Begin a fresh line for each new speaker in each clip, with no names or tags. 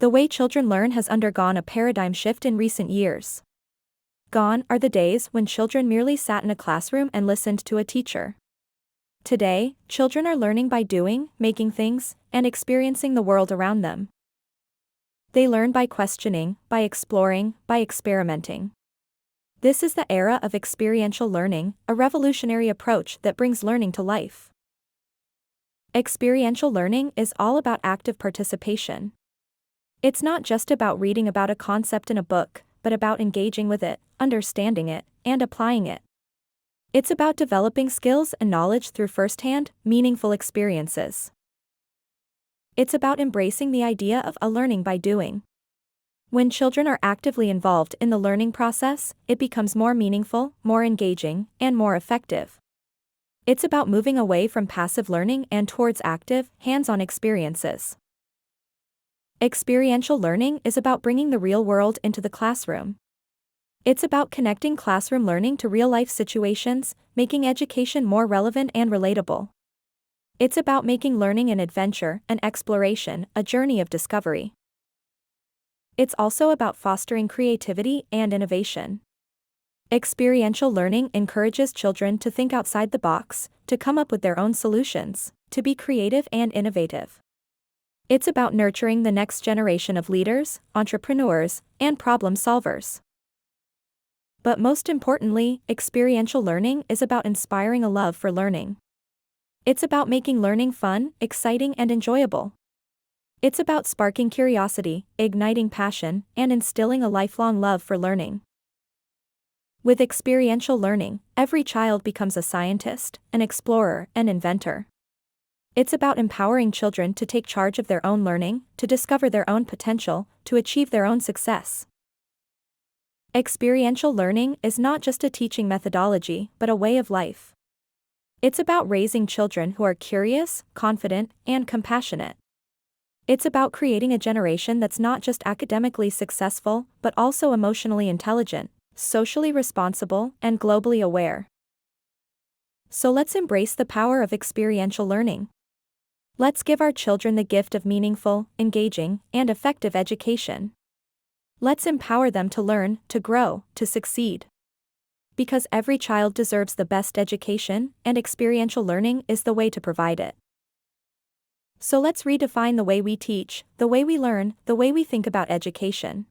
The way children learn has undergone a paradigm shift in recent years. Gone are the days when children merely sat in a classroom and listened to a teacher. Today, children are learning by doing, making things, and experiencing the world around them. They learn by questioning, by exploring, by experimenting. This is the era of experiential learning, a revolutionary approach that brings learning to life. Experiential learning is all about active participation. It's not just about reading about a concept in a book, but about engaging with it, understanding it, and applying it. It's about developing skills and knowledge through firsthand, meaningful experiences. It's about embracing the idea of a learning by doing. When children are actively involved in the learning process, it becomes more meaningful, more engaging, and more effective. It's about moving away from passive learning and towards active, hands-on experiences. Experiential learning is about bringing the real world into the classroom. It's about connecting classroom learning to real-life situations, making education more relevant and relatable. It's about making learning an adventure, an exploration, a journey of discovery. It's also about fostering creativity and innovation. Experiential learning encourages children to think outside the box, to come up with their own solutions, to be creative and innovative. It's about nurturing the next generation of leaders, entrepreneurs, and problem solvers. But most importantly, experiential learning is about inspiring a love for learning. It's about making learning fun, exciting, and enjoyable. It's about sparking curiosity, igniting passion, and instilling a lifelong love for learning. With experiential learning, every child becomes a scientist, an explorer, an inventor. It's about empowering children to take charge of their own learning, to discover their own potential, to achieve their own success. Experiential learning is not just a teaching methodology, but a way of life. It's about raising children who are curious, confident, and compassionate. It's about creating a generation that's not just academically successful, but also emotionally intelligent, socially responsible, and globally aware. So let's embrace the power of experiential learning. Let's give our children the gift of meaningful, engaging, and effective education. Let's empower them to learn, to grow, to succeed. Because every child deserves the best education, and experiential learning is the way to provide it. So let's redefine the way we teach, the way we learn, the way we think about education.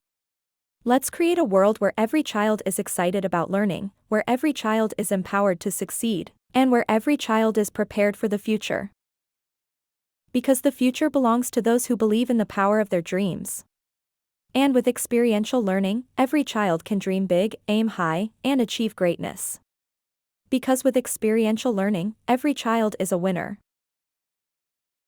Let's create a world where every child is excited about learning, where every child is empowered to succeed, and where every child is prepared for the future. Because the future belongs to those who believe in the power of their dreams. And with experiential learning, every child can dream big, aim high, and achieve greatness. Because with experiential learning, every child is a winner.